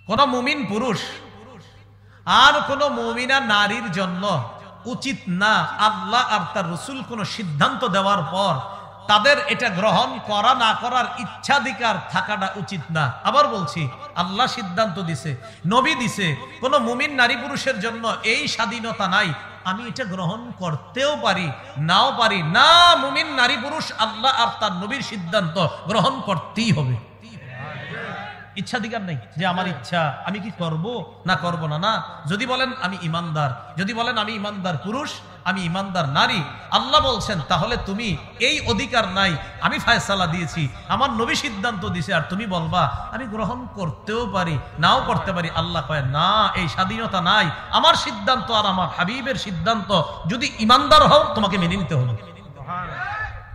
কোন মুমিন পুরুষ আর কোন মুমিনা নারীর জন্য উচিত না আল্লাহ আর তার রাসূল কোন সিদ্ধান্ত দেওয়ার পর তাদের এটা গ্রহণ করা না করার ইচ্ছাধিকার থাকাটা উচিত না। আবার বলছি, আল্লাহ সিদ্ধান্ত দিছে, নবী দিছে, কোন মুমিন নারী পুরুষের জন্য এই স্বাধীনতা নাই আমি এটা গ্রহণ করতেও পারি নাও পারি না। মুমিন নারী পুরুষ আল্লাহ আর তার নবীর সিদ্ধান্ত গ্রহণ করতেই হবে। ইচ্ছাধিকার নেই যে আমার ইচ্ছা আমি কি করব না করব না। না, যদি বলেন আমি ইমানদার, যদি বলেন আমি ইমানদার পুরুষ, আমি ইমানদার নারী, আল্লাহ বলছেন তাহলে তুমি এই অধিকার নাই, আমি ফয়সালা দিয়েছি, আমার নবী সিদ্ধান্ত দিয়েছে, আর তুমি বলবা আমি গ্রহণ করতেও পারি নাও করতে পারি। আল্লাহ কয় না, এই স্বাধীনতা নাই। আমার সিদ্ধান্ত আর আমার হাবিবের সিদ্ধান্ত, যদি ইমানদার হও তোমাকে মেনে নিতে হবে।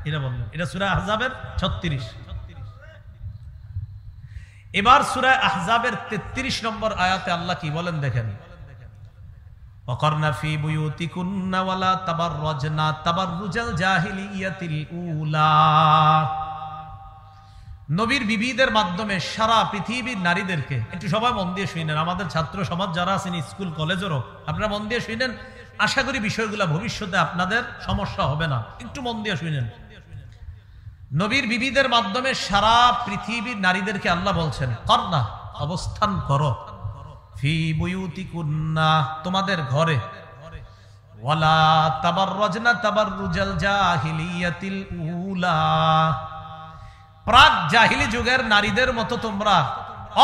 এটা বললেন, এটা সূরা আহজাবের 36। এবার সূরা আহজাবের 33 নম্বর আয়াতে আল্লাহ কি বলেন দেখেন, ওয়াকারনা ফি বুয়ুতিকুন্না ওয়ালা তাবাররাজনা তাবাররুজাল জাহিলিয়াতিল উলা। নবীর বিবিদের মাধ্যমে সারা পৃথিবীর নারীদেরকে, একটু সবাই মন দিয়ে শুনেন, আমাদের ছাত্র সমাজ যারা আছেন স্কুল কলেজেরও আপনারা মন দিয়ে শুনেন, আশা করি বিষয়গুলো ভবিষ্যতে আপনাদের সমস্যা হবে না। একটু মন দিয়ে শুনেন। নবীর বিবিদের মাধ্যমে সারা পৃথিবীর নারীদেরকে আল্লাহ বলছেন করনা, অবস্থান করো, ফি বুয়ুতিকুন্না, তোমাদের ঘরে, ওয়ালা তাবাররাজনা তাবাররুজাল জাহিলিয়াতিল উলা, প্রাক জাহিলি যুগের নারীদের মতো তোমরা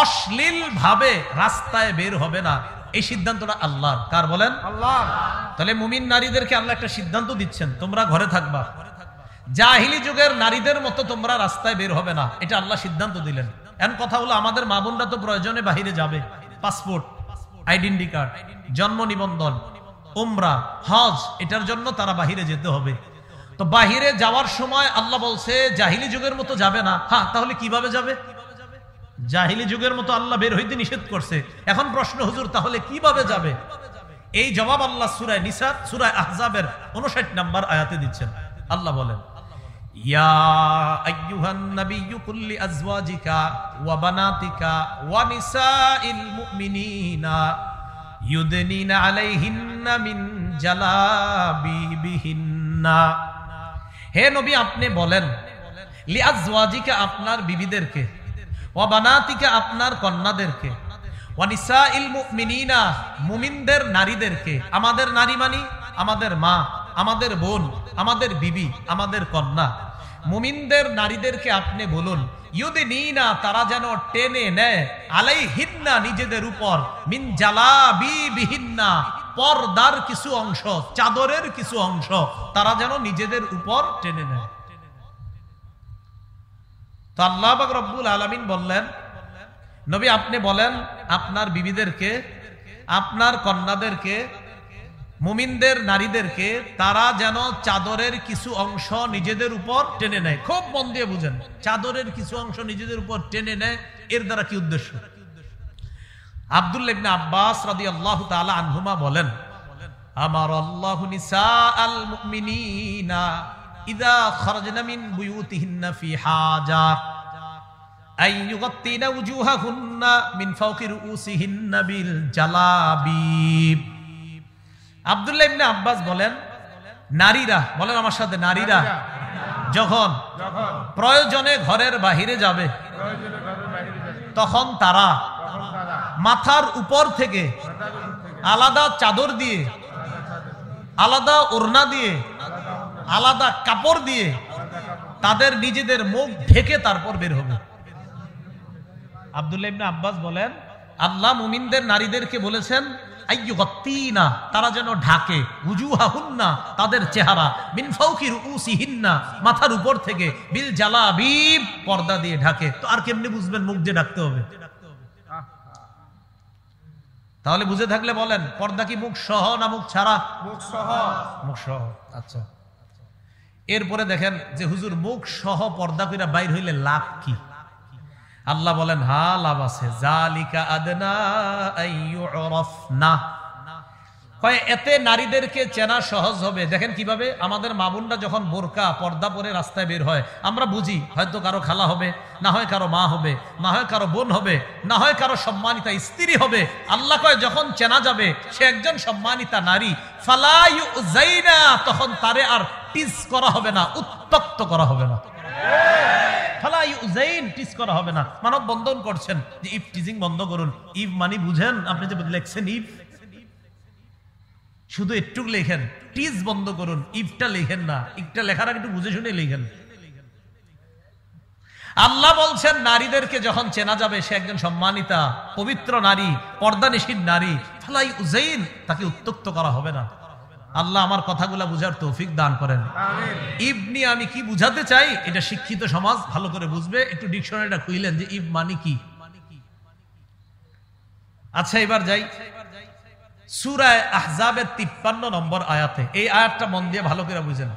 অশ্লীল ভাবে রাস্তায় বের হবে না। এই সিদ্ধান্তটা আল্লাহর। কার বলেন? আল্লাহ। তাহলে মুমিন নারীদেরকে আল্লাহ একটা সিদ্ধান্ত দিচ্ছেন, তোমরা ঘরে থাকবা, জাহিলি যুগের নারীদের মতো তোমরা রাস্তায় বের হবে না, এটা আল্লাহ সিদ্ধান্ত দিলেন। এমন কথা হলো আমাদের মা বোনরা তো প্রয়োজনে বাহিরে যাবে, পাসপোর্ট, আইডেন্টি কার্ড, জন্ম নিবন্ধন, উমরা, হজ, এটার জন্য তারা বাহিরে যেতে হবে। তো বাহিরে যাওয়ার সময় আল্লাহ বলছে জাহিলি যুগের মতো যাবে না। হ্যাঁ, তাহলে কিভাবে যাবে? জাহিলি যুগের মতো আল্লাহ বের হইতে নিষেধ করছে। এখন প্রশ্ন, হুজুর তাহলে কিভাবে যাবে? এই জবাব আল্লাহ সূরা নিসা, সূরা আহজাবের 59 নম্বর আয়াতে দিচ্ছেন। আল্লাহ বলেন, ইয়া আইয়ুহান নাবিয়্যু কুল লিআজওয়াজিকা ওয়া বানাতিকা ওয়া নিসাইল মুমিনিনা ইউদনিনা আলাইহিন্না মিন জালাবিবিহিন্না। হে নবী, আপনি বলেন লিআজওয়াজিকা, আপনার বিবিদেরকে, ওয়া বানাতিকা, আপনার কন্যাদেরকে, ওয়া নিসাইল মুমিনিনা, মুমিনদের নারীদেরকে। আমাদের নারী মানি আমাদের মা, আমাদের বোন, আমাদের বিবি, আমাদের কন্যা। মুমিনদের নারীদেরকে আপনি বলুন ইউদিনিনা, তারা যেন টেনে নেয়, আলাইহিন্না, নিজেদের উপর, মিন জালাবিবিহিন্না, পর্দার কিছু অংশ, চাদরের কিছু অংশ তারা যেন নিজেদের উপর টেনে নেয়। তো আল্লাহ পাক রব্বুল আলামিন বললেন, নবী আপনি বলেন আপনার বিবিদেরকে, আপনার কন্যাদেরকে, মুমিনদের নারীদেরকে তারা যেন চাদরের কিছু অংশ নিজেদের উপর টেনে নেয়। খুব মন দিয়ে বুঝেন, চাদরের কিছু অংশ নিজেদের উপর টেনে নেয়, এর দ্বারা কি উদ্দেশ্য? আব্দুল্লাহ ইবনে আব্বাস রাদিয়াল্লাহু তাআলা আনহুমা বলেন, আমার আল্লাহু নিসাআল মুমিনিনা ইযা খারাজনা মিন বুয়ুতিহিন্না ফি হাজা আই ইউগাত্তিনা উজুহাহুন্না মিন ফাওকি রুউসিহিন্না বিল জালাবিব। আব্দুল্লাহ ইবনে আব্বাস বলেন, নারীরা, বলেন আমার সাথে, নারীরা যখন প্রয়োজনে ঘরের বাহিরে যাবে তখন তারা মাথার উপর থেকে আলাদা চাদর দিয়ে, আলাদা ওড়না দিয়ে, আলাদা কাপড় দিয়ে তাদের নিজেদের মুখ ঢেকে তারপর বের হবে। আব্দুল্লাহ ইবনে আব্বাস বলেন, আল্লাহ মুমিনদের নারীদেরকে বলেছেন আইয়ুগাত্তিনা, তারা যেন ঢাকে, উজুহাহুন্না, তাদের চেহারা, মিন ফাওকি রুউসিহিন্না, মাথার উপর থেকে, বিল জালাবিব, পর্দা দিয়ে ঢাকে। তো আর কেমনে বুঝবেন মুখ দিয়ে ঢাকতে হবে? তাহলে বুঝে থাকলে বলেন, পর্দা কি মুখ সহ না মুখ ছাড়া? মুখ সহ। মুখ সহ। আচ্ছা, এরপরে দেখেন যে হুজুর মুখ সহ পর্দা কইরা বাইর হইলে লাভ কি? আল্লাহ বলেন, হ্যাঁ লাভ আছে। জালিকা আদনা আইয়ুরাফনা, কয় এতে নারীদেরকে চেনা সহজ হবে। দেখেন কিভাবে, আমাদের মা বোনরা যখন বোরকা পর্দা পরে রাস্তায় বের হয়, আমরা বুঝি হয়তো কারো খালা হবে, না হয় কারো মা হবে, না হয় কারো বোন হবে, না হয় কারো সম্মানিতা স্ত্রী হবে। আল্লাহ কয় যখন চেনা যাবে সে একজন সম্মানিতা নারী, ফালা ইউযাইনা, তখন তারে আর টিজ করা হবে না, উত্তক্ত করা হবে না। ফালা ইউযাইন, টিজ করা হবে না। মানব বন্ধন করছেন যে ইভ টিজিং বন্ধ করুন। ইভ মানে বুঝেন, আপনি যে লেখছেন ইভ, শুধু একটু লেখেন, টিজ বন্ধ করুন, ইফটা লেখেন না। ইফটা লেখার আগে একটু বুঝে শুনে লেখেন। আল্লাহ বলছেন নারীদেরকে যখন চেনা যাবে সে একজন সম্মানিতা পবিত্র নারী, পর্দানিশীন নারী, ফালাই উযাইন, তাকে উত্তক্ত করা হবে না। আল্লাহ আমার কথাগুলা বুঝার তৌফিক দান করেন। ইব নিয়ে আমি কি বুঝাতে চাই এটা শিক্ষিত সমাজ ভালো করে বুঝবে। একটু ডিকশনারিটা খুইলেন যে ইব মানে কি। আচ্ছা এবার যাই সূরা আহজাবের 53 নম্বর আয়াতে। এই আয়াতটা মন দিয়ে ভালো করে বুঝেন।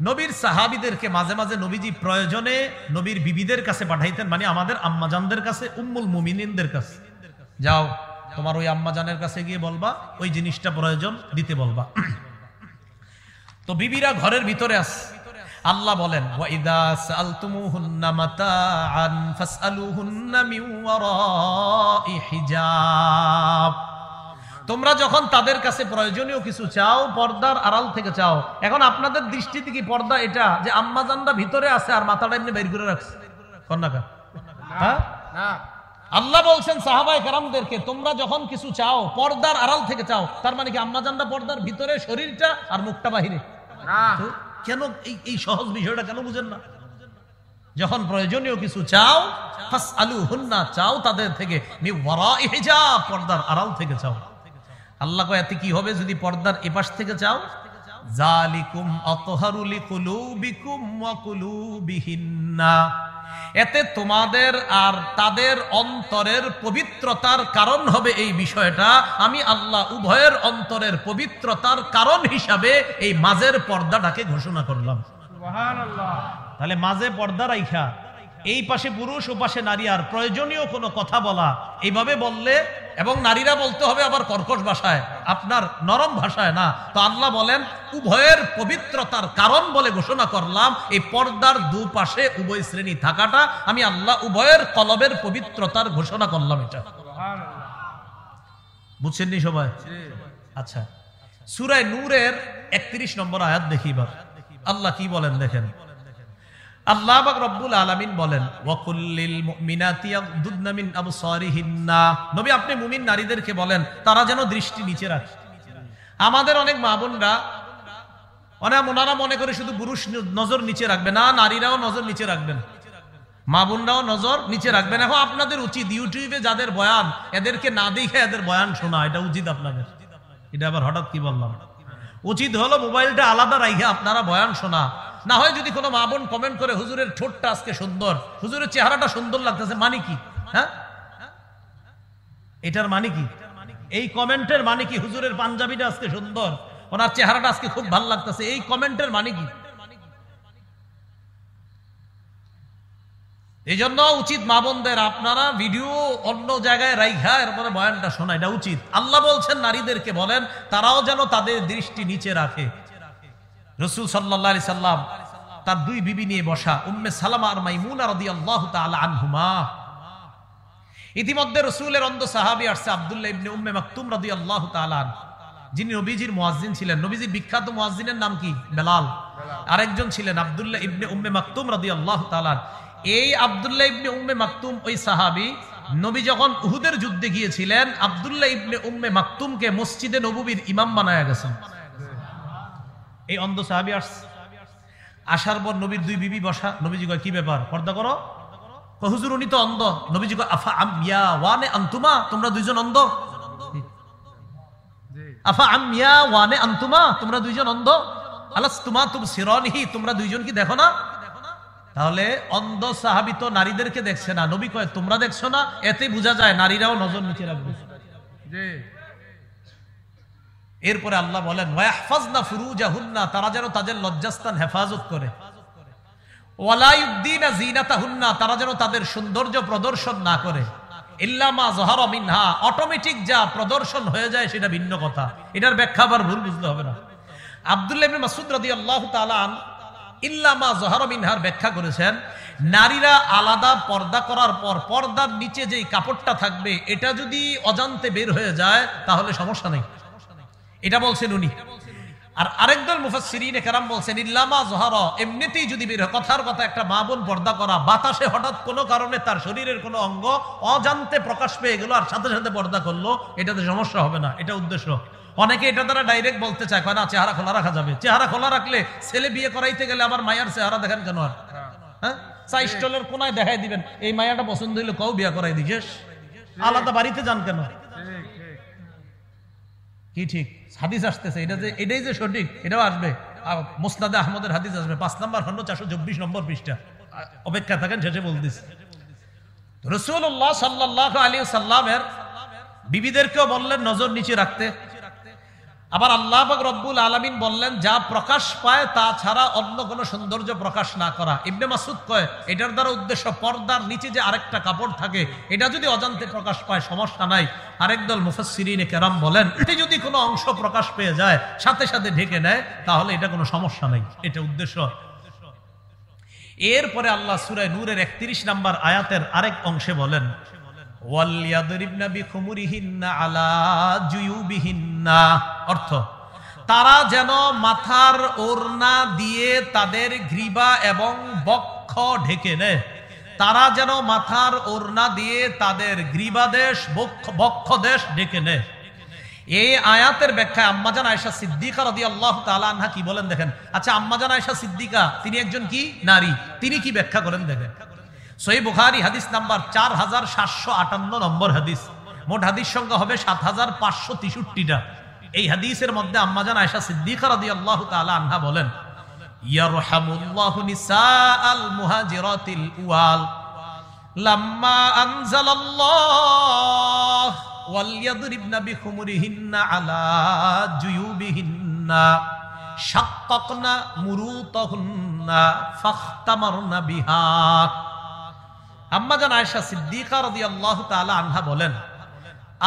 নবীর সাহাবীদেরকে মাঝে মাঝে নবীজি প্রয়োজনে নবীর বিবিদের কাছে পাঠাইতেন, মানে আমাদের আম্মাজানদের কাছে, উম্মুল মুমিনিনদের কাছে। যাও তোমার ওই আম্মাজানের কাছে গিয়ে বলবা ওই জিনিসটা প্রয়োজন দিতে বলবা। তো বিবিরা ঘরের ভিতরে আছে। আল্লাহ বলেন ওয়াইদা সাআলতুমুহুন্না মাতাআন ফাসআলুহুন্না মিন ওয়ারাই হিজাব। তোমরা যখন তাদের কাছে প্রয়োজনীয় কিছু চাও পর্দার আড়াল থেকে চাও। এখন আপনাদের দৃষ্টিতে কি পর্দা এটা যে আম্মাজানরা ভিতরে আছে আর মাথাটা এমনি বের করে রাখছে? কন্যাকা হ্যাঁ না। আল্লাহ বলছেন সাহাবায়ে কেরামদেরকে তোমরা যখন কিছু চাও পর্দার আড়াল থেকে চাও। তার মানে কি আম্মাজানরা পর্দার ভিতরে, শরীরটা আর মুখটা বাহিরে না? কেন এই সহজ বিষয়টা কেন বুঝেন না? যখন প্রয়োজনীয় কিছু চাও ফাসআলুহুন্না, চাও তাদের থেকে, মিন ওয়ারাই হিজাব, পর্দার আড়াল থেকে চাও। আল্লাহ কয় এতে কি হবে যদি পর্দার এপাশ থেকে চাও? যালিকুম আতহারু লিকুলুবিকুম ওয়া কুলুবিহিন্না, এতে তোমাদের আর তাদের অন্তরের পবিত্রতার কারণ হবে। এই বিষয়টা আমি আল্লাহ উভয়ের অন্তরের পবিত্রতার কারণ হিসাবে এই মাঝের পর্দাটাকে ঘোষণা করলাম। সুবহানাল্লাহ। তাহলে মাঝে পর্দা রাইখা এই পাশে পুরুষ ও পাশে নারী, আর প্রয়োজনীয় কোনো কথা বলা এইভাবে বললে, এবং নারীরা বলতে হবে আবার কর্কশ ভাষায়, আপনার নরম ভাষায় না। তো আল্লাহ বলেন উভয়ের পবিত্রতার কারণ বলে ঘোষণা করলাম এই পর্দার দুপাশে উভয় শ্রেণী থাকাটা। আমি আল্লাহ উভয়ের কলবের পবিত্রতার ঘোষণা করলাম। এটা বুঝছেন নি সবাই? আচ্ছা সূরা নূরের 31 নম্বর আয়াত দেখি এবার আল্লাহ কি বলেন দেখেন। আল্লাহ পাক রব্বুল আলামিন বলেন ওয়াকুল্লিল মুমিনাতি ইয়াগদুদনা মিন আবসারিহিন্না, নবী আপনি মুমিন নারীদেরকে বলেন তারা যেন দৃষ্টি নিচে রাখে। আমাদের অনেক মা বোনরা ওনারা মনে করে শুধু পুরুষ নজর নিচে রাখবে না, নারীরাও নজর নিচে রাখবেন, মা বোনরাও নজর নিচে রাখবেন। এখন আপনাদের উচিত ইউটিউবে যাদের বয়ান এদেরকে না দেখে এদের বয়ান শোনা, এটা উচিত আপনাদের। এটা আবার হঠাৎ কি বললাম? উচিত হলো মোবাইলটা আলাদা রাখে আপনারা বয়ান শোনা। না হয় যদি কোনো মা বোন কমেন্ট করে হুজুরের ঠোঁটটা আজকে সুন্দর, হুজুরের চেহারাটা সুন্দর লাগতেছে, মানে কি? হ্যাঁ এটার মানে কি? এই কমেন্টের মানে কি? হুজুরের পাঞ্জাবিটা আজকে সুন্দর, ওনার চেহারাটা আজকে খুব ভালো লাগতেছে, এই কমেন্টের মানে কি? এই জন্য উচিত মা বোনদের আপনারা ভিডিও অন্য জায়গায় রাইখা এরপরে বয়ানটা শোনা, এটা উচিত। আল্লাহ বলছেন নারীদেরকে বলেন তারাও যেন তাদের দৃষ্টি নিচে রাখে। রাসূল সাল্লাল্লাহু আলাইহি সাল্লাম তার দুই বিবি নিয়ে বসা, উম্মে সালামা আর মাইমুনা রাদিয়াল্লাহু তাআলা আনহুমা। ইতিমধ্যে রাসূলের অন্ধ সাহাবী আসছে আব্দুল্লাহ ইবনে উম্মে মাকতুম রাদিয়াল্লাহু তাআলা, যিনি নবীজির মুয়াজ্জিন ছিলেন। নবীজির বিখ্যাত মুয়াজ্জিনের নাম কি? বেলাল। আরেকজন ছিলেন আব্দুল্লাহ ইবনে উম্মে মাকতুম রাদিয়াল্লাহু তাআলা। এই আব্দুল্লাহ ইবনে উম্মে মাকতুম ওই সাহাবী, নবী যখন উহুদের যুদ্ধে গিয়েছিলেন আব্দুল্লাহ ইবনে উম্মে মাকতুমকে মসজিদে নববীর ইমাম বানায়া গেছেন। এই অন্ধ সাহাবী আসার পর নবীর দুই বিবি বসা। নবীজি কয় কি ব্যাপার, পর্দা করো? হুজুর উনি তো অন্ধ। নবীজি কয় আফা আমিয়া ওয়ানে আনতুমা, তোমরা দুইজন অন্ধ? আফা আমিয়া ওয়ানে আনতুমা, তোমরা দুইজন অন্ধ? আলাস্তুমা তুবসিরানিহি, তোমরা দুইজন কি দেখো না? তাহলে অন্ধ সাহাবী তো নারীদেরকে দেখছে না, নবী কয় তোমরা দেখছো না, এতে বোঝা যায় নারীরাও নজর নিচে রাখবে। এরপরে আল্লাহ বলেন ওয়াহফাজনা ফুরুজাহুন্না, তারা যেন তাদের লজ্জাস্থান হেফাজত করে। ওয়ালা ইউবদিনা যিনাতাহুন্না, তারা যেন তাদের সৌন্দর্য প্রদর্শন না করে। ইল্লা মা যাহারা মিনহা, অটোমেটিক যা প্রদর্শন হয়ে যায় সেটা ভিন্ন কথা। এটার ব্যাখ্যা আবার ভুল বুঝলে হবে না। আব্দুল্লাহ ইবনে মাসউদ রাদিয়াল্লাহু তাআলা আন ইল্লা মা যাহারা মিনহার ব্যাখ্যা করেছেন, নারীরা আলাদা পর্দা করার পর পর্দার নিচে যেই কাপড়টা থাকবে এটা যদি অজান্তে বের হয়ে যায় তাহলে সমস্যা নেই, এটা বলছেন উনি। আর আরেকদল মুফাসসিরিনে কেরাম বলছেন ইল্লা মা যাহারা, এমনিতেই যদি বের হয়, কথার কথা একটা মা বোন পর্দা করা, বাতাসে হঠাৎ কোনো কারণে তার শরীরের কোনো অঙ্গ অজান্তে প্রকাশ পেয়ে গেল আর সাথে সাথে পর্দা করলো, এটাতে সমস্যা হবে না, এটা উদ্দেশ্য। অনেকে এটা দ্বারা ডাইরেক্ট বলতে চায়, না চেহারা খোলা রাখা যাবে। চেহারা খোলা রাখলে ছেলে বিয়ে করাইতে গেলে আবার মায়ার চেহারা দেখেন কেন? আর হ্যাঁ, চা স্টলের কোনায় দেখাই দিবেন, এই মায়াটা পছন্দ হইলে কও বিয়ে করাই দিস, আলাদা বাড়িতে যান কেন? কি ঠিক? হাদিস আসতেছে, এটাই যে সঠিক, এটাও আসবে। মুসনাদে আহমদের হাদিস আসবে 5 নম্বর খন্ড 424 নম্বর পৃষ্ঠা। অপেক্ষা থাকেন, শেষে বলতেছি। রাসূলুল্লাহ সাল্লাল্লাহু আলাইহি ওয়াসাল্লামের বিবিদেরকেও বললেন নজর নিচে রাখতে। আবার আল্লাহ পাক রব্বুল আলামিন বললেন যা প্রকাশ পায় তা ছাড়া অন্য কোনো সৌন্দর্য প্রকাশ না করা। ইবনে মাসউদ কয় এটার দ্বারা উদ্দেশ্য পর্দার নিচে যে আরেকটা কাপড় থাকে এটা যদি অজান্তে প্রকাশ পায় সমস্যা নাই। আরেকদল মুফাসসিরিনে কেরাম বলেন এতে যদি কোনো অংশ প্রকাশ পেয়ে যায় সাথে সাথে ঢেকে নেয় তাহলে এটা কোনো সমস্যা নাই, এটা উদ্দেশ্য। এরপরে আল্লাহ সূরা নূরের 31 নম্বর আয়াতের আরেক অংশে বলেন ওয়ালিয়াদরিবনা বিখুমুরিহিন্না আলা জুয়ুবিহিন্না, অর্থ তারা যেন মাথার ওড়না দিয়ে তাদের গ্রীবা এবং বক্ষ ঢেকে নেয়। তারা যেন মাথার ওড়না দিয়ে তাদের গ্রীবাদেশ বক্ষদেশ ঢেকে নেয়। এই আয়াতের ব্যাখ্যায় আম্মাজান আয়েশা সিদ্দিকা রাদিয়াল্লাহু তাআলা আনহা কি বলেন দেখেন। আচ্ছা, আম্মাজান আয়েশা সিদ্দিকা তিনি একজন কি নারী, তিনি কি ব্যাখ্যা করেন দেখেন। সহিহ বুখারী হাদিস নাম্বার 4758 নম্বর হাদিস, মোট হাদিস সংখ্যা হবে 7563টা। এই হাদিসের মধ্যে আম্মাজান আয়েশা সিদ্দিকা রাদিয়াল্লাহু তাআলা আনহা বলেন ইয়ারহামুল্লাহু নিসাআল মুহাজিরাতিল উয়াল লাম্মা আনজালাল্লাহ ওয়ালিয়াদরিবনা বিখুমুরিহিন্না আলা জুয়ুবিহিন্না শাক্কাকনা মুরুতাহুন্না ফাখতামারনা বিহা। আম্মাজান আয়েশা সিদ্দিকা রাদিয়াল্লাহু তাআলা আনহা বলেন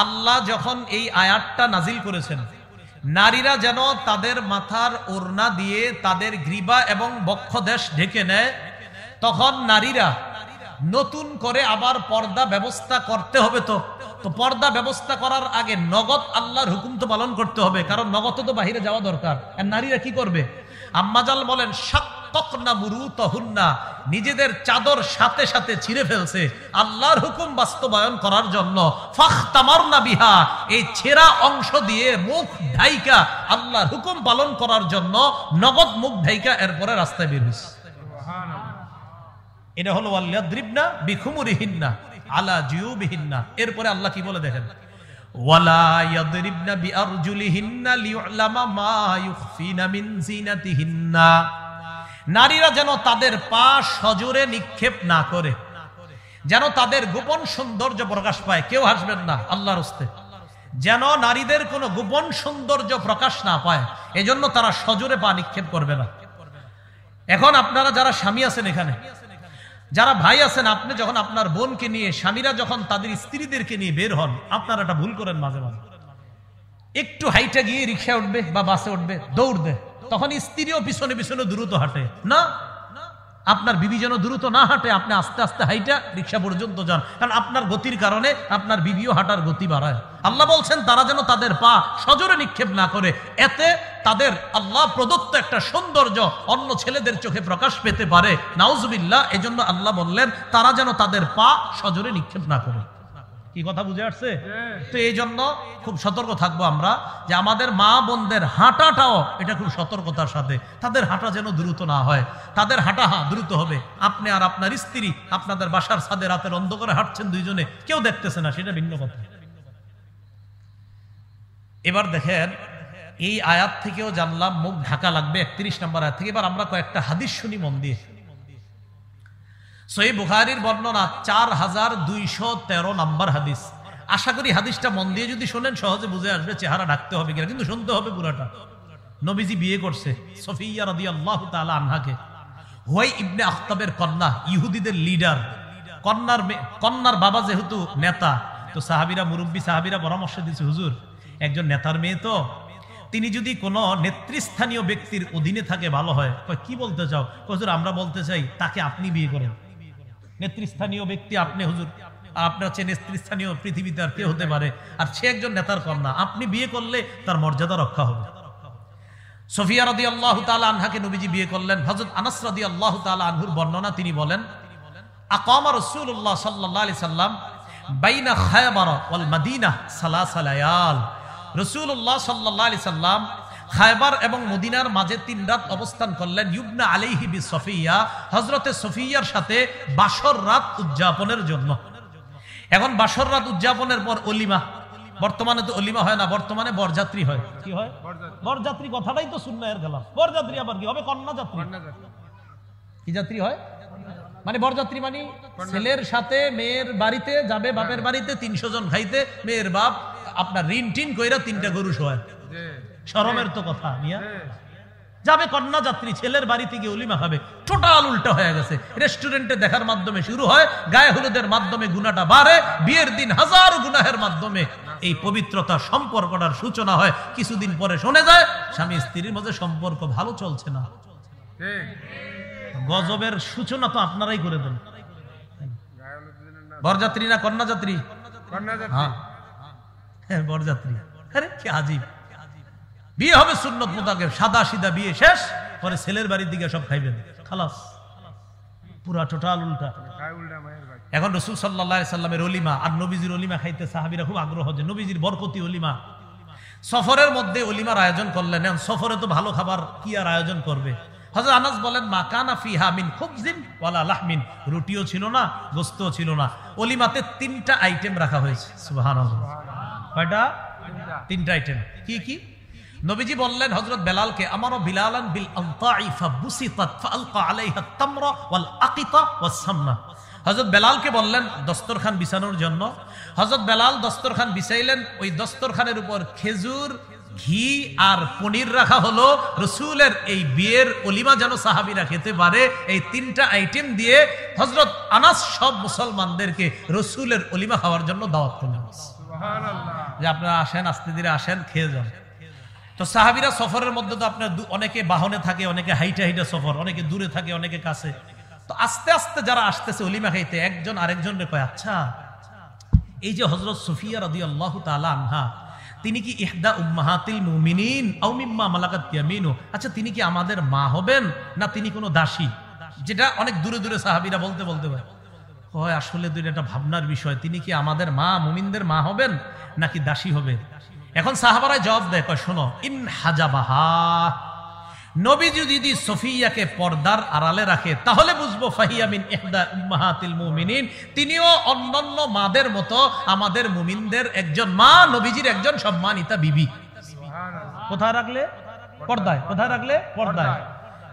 আল্লাহ যখন এই আয়াতটা নাজিল করেছেন নারীরা যেন তাদের মাথার ওড়না দিয়ে তাদের গ্রীবা এবং বক্ষদেশ ঢেকে নেয়, তখন নারীরা নতুন করে আবার পর্দা ব্যবস্থা করতে হবে। তো পর্দা ব্যবস্থা করার আগে নগদ আল্লাহর হুকুম তো পালন করতে হবে, কারণ নগদ তো বাহিরে যাওয়া দরকার। আর নারীরা কি করবে? আম্মাজান বলেন শাক্কাকনা মুরুতাহুন্না, নিজেদের চাদর সাথে সাথে ছিঁড়ে ফেলছে আল্লাহর হুকুম বাস্তবায়ন করার জন্য। ফাখতামারনা বিহা, এই ছেঁড়া অংশ দিয়ে মুখ ঢাইকা আল্লাহর হুকুম পালন করার জন্য নগদ মুখ ঢাইকা এরপরে রাস্তায় বের হইছে। এটা হলো ওয়ালিয়াদরিবনা বিখুমুরিহিন্না আলা জুয়ুবিহিন্না। এরপরে আল্লাহ কি বলে দেখেন ওয়ালা ইয়াদরিবনা বিআরজুলিহিন্না লিউলামা মা ইউখফিনা মিন জিনাতিহিন্না, নারীরা যেন তাদের পা সজোরে নিক্ষেপ না করে, যেন তাদের গোপন সৌন্দর্য প্রকাশ পায়। কেউ হাসবেন না আল্লাহর হস্তে, যেন নারীদের কোনো গোপন সৌন্দর্য প্রকাশ না পায়, এজন্য তারা সজোরে পা নিক্ষেপ করবে না। এখন আপনারা যারা স্বামী আছেন, এখানে যারা ভাই আছেন, আপনি যখন আপনার বোনকে নিয়ে, স্বামীরা যখন তাদের স্ত্রীদেরকে নিয়ে বের হন, আপনারা একটা ভুল করেন মাঝে মাঝে। একটু হাইটা গিয়ে রিক্সা উঠবে বা বাসে উঠবে, দৌড় দে, তখন স্ত্রীও পিছনে পিছনে দ্রুত হাঁটে না। আপনার বিবি যেন দ্রুত না হাঁটে, আপনি আস্তে আস্তে হাইটা রিক্সা পর্যন্ত যান, কারণ আপনার গতির কারণে আপনার বিবিও হাঁটার গতি বাড়ায়। আল্লাহ বলছেন তারা যেন তাদের পা সজোরে নিক্ষেপ না করে, এতে তাদের আল্লাহ প্রদত্ত একটা সৌন্দর্য অন্য ছেলেদের চোখে প্রকাশ পেতে পারে, নাউজুবিল্লাহ। এজন্য আল্লাহ বললেন তারা যেন তাদের পা সজোরে নিক্ষেপ না করে। কি কথা বুঝে আসছে? তো এই জন্য খুব সতর্ক থাকবো আমরা যে আমাদের মা বোনদের হাঁটাটাও এটা খুব সতর্কতার সাথে, তাদের হাঁটা যেন দ্রুত না হয়। তাদের হাঁটা দ্রুত হবে। আপনি আর আপনার স্ত্রী আপনাদের বাসার ছাদে রাতের অন্ধকারে হাঁটছেন দুইজনে, কেউ দেখতেছে না, সেটা ভিন্ন কথা। এবার দেখেন এই আয়াত থেকেও জানলাম মুখ ঢাকা লাগবে 31 নম্বর আয়াত থেকে। এবার আমরা কয়েকটা হাদিস শুনি মন দিয়ে। সহিহ বুখারীর বর্ণনা 4213 নম্বর হাদিস। আশা করি হাদিসটা মন দিয়ে যদি শোনেন সহজে বুঝে আসবে চেহারা ঢাকতে হবে কিনা, কিন্তু শুনতে হবে পুরাটা। নবীজি বিয়ে করছে সফিয়া রাদিয়াল্লাহু তাআলা আনহাকে। হুয়াই ইবনে আখতাবের কন্যা, ইহুদিদের লিডার। কন্যার বাবা যেহেতু নেতা, তো সাহাবীরা মুরব্বী সাহাবীরা পরামর্শ দিয়েছে, হুজুর একজন নেতার মেয়ে তো, তিনি যদি কোনো নেতৃস্থানীয় ব্যক্তির অধীনে থাকে ভালো হয়। কি বলতে চাও? হুজুর আমরা বলতে চাই তাকে আপনি বিয়ে করেন। নেতৃস্থানীয় ব্যক্তি আপনি, হুজুর আপনার হচ্ছে নেতৃস্থানীয় পৃথিবীতে আর কে হতে পারে, আর সে একজন নেতার কন্যা, আপনি বিয়ে করলে তার মর্যাদা রক্ষা হবে। সফিয়া রাদিয়াল্লাহু তাআলা আনহাকে নবীজি বিয়ে করলেন। হযরত আনাস রাদিয়াল্লাহু তাআলা আনহুর বর্ণনা, তিনি বলেন আকামা রাসূলুল্লাহ সাল্লাল্লাহু আলাইহি সাল্লাম বাইনা খায়বার ওয়াল মাদিনাহ সালাসা লায়াল। রাসূলুল্লাহ সাল্লাল্লাহু আলাইহি সাল্লাম খায়বার এবং মদিনার মাঝে 3 রাত অবস্থান করলেন। ইবনা আলাইহি বিসফিয়া, হযরতে সফিয়ার সাথে বাসর রাত উদযাপনের জন্য। এখন বাসর রাত উদযাপনের পর অলিমা, বর্তমানে তো অলিমা হয় না, বর্তমানে বরযাত্রী হয়। কি হয়? বরযাত্রী কথাটাই তো সুন্নাহের খেলাফ। বরযাত্রী আবার কি হবে? কন্যা যাত্রী। কি যাত্রী হয়? মানে বরযাত্রী মানে ছেলের সাথে মেয়ের বাড়িতে যাবে, বাপের বাড়িতে 300 জন খাইতে, মেয়ের বাপ আপনার ঋণ টিন কইরা 3টা গরু শোয়। শরমের তো কথা মিয়া। যাবে কন্যা যাত্রী, ছেলের বাড়িতে গিয়ে অলিমা খাবে। টোটাল উল্টা হয়ে গেছে। রেস্টুরেন্টে দেখার মাধ্যমে শুরু হয়, গায়ে হলুদের মাধ্যমে গুনাহটা বাড়ে, বিয়ের দিন হাজার গুনাহের মাধ্যমে এই পবিত্রতা সম্পর্কটার সূচনা হয়। কিছুদিন পরে শুনে যায় স্বামী স্ত্রীর মধ্যে সম্পর্ক ভালো চলছে না। গজবের সূচনা তো আপনারাই করে দেন। বরযাত্রী না কন্যা যাত্রী? হ্যাঁ বরযাত্রী। আরে কি আজীব। বিয়ে হবে সুন্নত মোতাবেক, সাদা সিধা বিয়ে শেষ, পরে ছেলের বাড়ির দিকে সব খাইবেন, খালাস। পুরা টোটাল উল্টা। এখন রাসূল সাল্লাল্লাহু আলাইহি সাল্লামের অলিমা আর নবীজির অলিমা খাইতে সাহাবীরা খুব আগ্রহ, যে নবীজির বরকতি অলিমা। সফরের মধ্যে অলিমার আয়োজন করলেন। সফরে তো ভালো খাবার কি আর আয়োজন করবে। হযরত আনাস বলেন মা কানা ফিহা মিন খুবজিন ওয়ালা লাহমিন, রুটিও ছিল না, গোস্তও ছিল না। অলিমাতে 3টা আইটেম রাখা হয়েছে। সুবহানাল্লাহ। কয়টা? 3টা আইটেম। কি কি? নবীজি বললেন হযরত বেলালকে, আমারও বিলালান বিল আনতাই ফাবুসিতাত ফালকা আলাইহা তামরা ওয়াল আকিতা ওয়াস সামনা। হযরত বেলালকে বললেন দস্তরখান বিছানোর জন্য। হযরত বেলাল দস্তরখান বিছাইলেন। ওই দস্তরখানের উপর খেজুর, ঘি আর পনির রাখা হলো। রাসূলের এই বিয়ের অলিমা যেন সাহাবীরা খেতে পারে, এই 3টা আইটেম দিয়ে হযরত আনাস সব মুসলমানদেরকে রাসূলের অলিমা খাওয়ার জন্য দাওয়াত করলেন। সুবহানাল্লাহ। যে আপনারা আসেন, আস্তে ধীরে আসেন, খেয়ে যান। তো সাহাবীরা সফরের মধ্যে তো আপনার অনেকে বাহনে থাকে, অনেকে হাইটা হাইটা সফর, অনেকে দূরে থাকে, অনেকে কাছে। তো আস্তে আস্তে যারা আসতেছে অলিমা খাইতে, একজন আরেকজনকে কয়, আচ্ছা এই যে হযরত সুফিয়া রাদিয়াল্লাহু তাআলা আনহা, তিনি কি ইহদা উম্মাহাতিল মুমিনিন আও মিম্মা মালাকাত ইয়ামিনু, আচ্ছা তিনি কি আমাদের মা হবেন না তিনি কোনো দাসী? যেটা অনেক দূরে দূরে সাহাবীরা বলতে বলতে হয় আসলে দুইটা একটা ভাবনার বিষয়, তিনি কি আমাদের মা, মুমিনদের মা হবেন নাকি দাসী হবে? এখন সাহাবারা জবাব দেয়, কয় শোনো, ইন হাজাবাহা, নবীজি যদি সফিয়াকে পর্দার আড়ালে রাখে তাহলে বুঝবো ফাহিয়া মিন ইহদা উম্মাহাতিল মুমিনিন, তিনিও অন্যান্য মাদের মতো আমাদের মুমিনদের একজন মা, নবীজির একজন সম্মানিতা বিবি। কোথায় রাখলে? পর্দায়। কোথায় রাখলে? পর্দায়।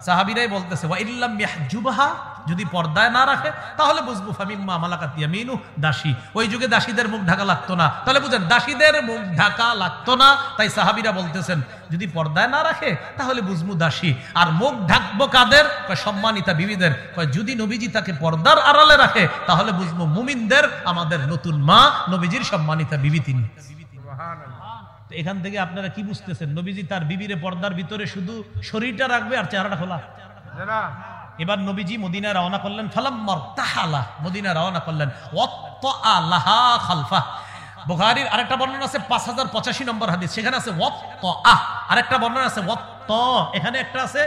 সাহাবীরাই বলতেছে ওয়া ইল্লাম ইয়াহজুবহা, যদি পর্দায় না রাখে তাহলে বুঝবো ফামিম্মা মালাকাত ইয়ামিনু, দাসী। ওই যুগে দাসীদের মুখ ঢাকা লাগতো না, তাহলে বুঝেন দাসীদের মুখ ঢাকা লাগতো না, তাই সাহাবীরা বলতেছেন যদি পর্দায় না রাখে তাহলে বুঝবো দাসী। আর মুখ ঢাকবো কাদের? সম্মানিতা বিবিদের। যদি নবীজি তাকে পর্দার আড়ালে রাখে তাহলে বুঝবো মুমিনদের, আমাদের নতুন মা, নবীজির সম্মানিতা বিবি তিনি। এখান থেকে আপনারা কি বুঝতেছেন? নবীজি তার বিবিরে পর্দার ভিতরে শুধু শরীরটা রাখবে আর চেহারাটা খোলা। এবার নবীজি মদিনায় রওনা করলেন। ফালাম্মার তাহালা, মদিনায় রওনা করলেন। ওয়াত্তা লাহা খালফা। বুখারীর আরেকটা বর্ণনা আছে 5085 নম্বর হাদিস, সেখানে আছে ওয়াত্তা। আরেকটা বর্ণনা আছে ওয়াত্তা, এখানে একটা আছে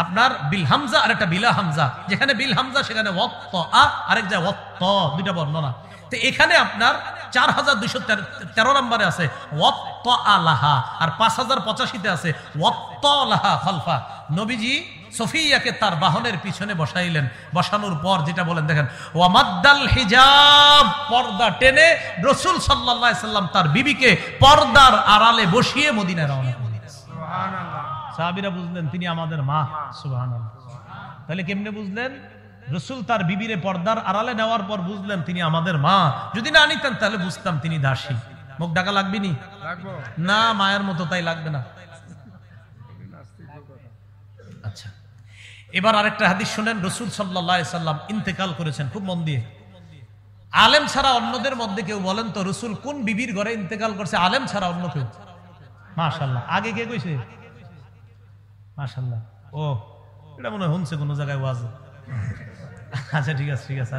আপনার বিল হামজা আর একটা বিলা হামজা। যেখানে বিল হামজা সেখানে ওয়াত্তা, আরেক জায়গায় ওয়াত্তা, দুইটা বর্ণনা। তো এখানে আপনার 4213 নম্বরে আছে ওয়াত্তা লাহা, আর 5085 তে আছে ওয়াত্তা লাহা খালফা। নবীজি সফিয়াকে তার বাহনের পিছনে বসাইলেন। বসানোর পর যেটা বলেন দেখেন, ওয়ামাদ্দাল হিজাব, পর্দা টেনে রাসূল সাল্লাল্লাহু আলাইহি সাল্লাম তার বিবিকে পর্দার আড়ালে বসিয়ে মদিনায় রওনা করলেন। সুবহানাল্লাহ। সাহাবীরা বুঝলেন তিনি আমাদের মা। সুবহানাল্লাহ। তাহলে কেমনে বুঝলেন? রাসূল তার বিবিরে পর্দার আড়ালে নেওয়ার পর বুঝলেন তিনি আমাদের মা। যদি না নিতেন তাহলে বুঝতাম তিনি দাসী। মুখ ঢাকা লাগবে নি? না, মায়ের মতো তাই লাগবে না। আচ্ছা, এবার আরেকটা হাদিস শুনেন। রাসূল সাল্লাল্লাহু আলাইহি সাল্লাম ইন্তেকাল করেছেন, খুব মন দিয়ে। আলেম ছাড়া অন্যদের মধ্যে কেউ বলেন তো রসুল কোন বিবির ঘরে ইন্তেকাল করছে আলেম ছাড়া অন্য কেউ? মাশাআল্লাহ। আগে কে কইছে? মাশাআল্লাহ। ও এটা মনে হয় শুনছে কোনো জায়গায় ওয়াজ। আচ্ছা ঠিক আছে ঠিক আছে,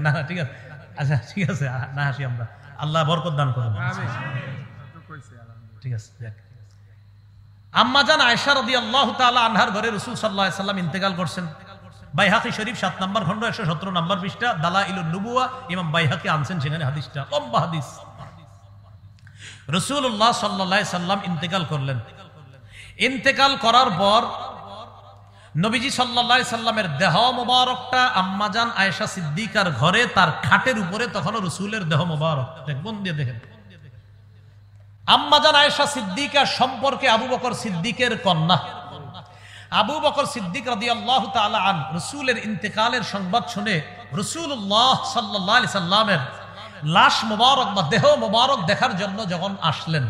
না ঠিক আছে, আচ্ছা ঠিক আছে, না হাসি আমরা, আল্লাহ বরকত দান করুন। ঠিক আছে। আম্মা জান আয়েশা রাদিয়াল্লাহু তাআলা আনহার ঘরে রাসূল সাল্লাল্লাহু আলাইহি সাল্লাম ইন্তেকাল করছেন। বাইহাকি শরীফ 7 নম্বর খণ্ড 117 নম্বর পৃষ্ঠা, দালাইলুন নবুওয়া, ইমাম বাইহাকি আনছেন সেখানে হাদিসটা, লম্বা হাদিস। রাসূলুল্লাহ সাল্লাল্লাহু আলাইহি সাল্লাম ইন্তেকাল করলেন। ইন্তেকাল করার পর নবীজি সাল্লাল্লাহু আলাইহি সাল্লামের দেহ মোবারকটা আম্মা জান আয়েশা সিদ্দিকার ঘরে তার খাটের উপরে, তখনও রাসূলের দেহ মোবারক, দেখুন দিয়ে দেখেন। আম্মা জান আয়েশা সিদ্দিকা সম্পর্কে আবু বকর সিদ্দিকের কন্যা। আবু বকর সিদ্দিক রাদিয়াল্লাহু তাআলা আন রাসূলের ইন্তেকালের সংবাদ শুনে রাসূলুল্লাহ সাল্লাল্লাহু আলাইহি সাল্লামের লাশ মোবারক বা দেহ মোবারক দেখার জন্য যখন আসলেন,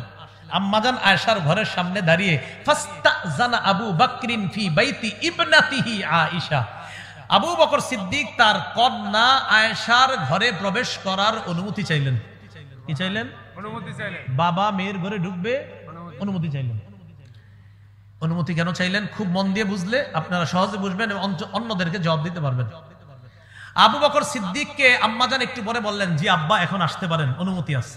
আম্মা জান আয়েশার ঘরের সামনে দাঁড়িয়ে ফাস্তাজানা আবু বকরিন ফি বাইতি ইবনাতিহি আয়েশা, আবু বকর সিদ্দিক তার কন্যা আয়েশার ঘরে প্রবেশ করার অনুমতি চাইলেন। কি চাইলেন? অনুমতি চাইলেন। বাবা মেয়ের ঘরে ঢুকবে, অনুমতি চাইলেন। অনুমতি কেন চাইলেন? খুব মন দিয়ে বুঝলে আপনারা সহজে বুঝবেন এবং অন্যদেরকে জবাব দিতে পারবেন। আবু বকর সিদ্দিককে আম্মাজান একটু পরে বললেন, জি আব্বা এখন আসতে পারেন, অনুমতি আছে।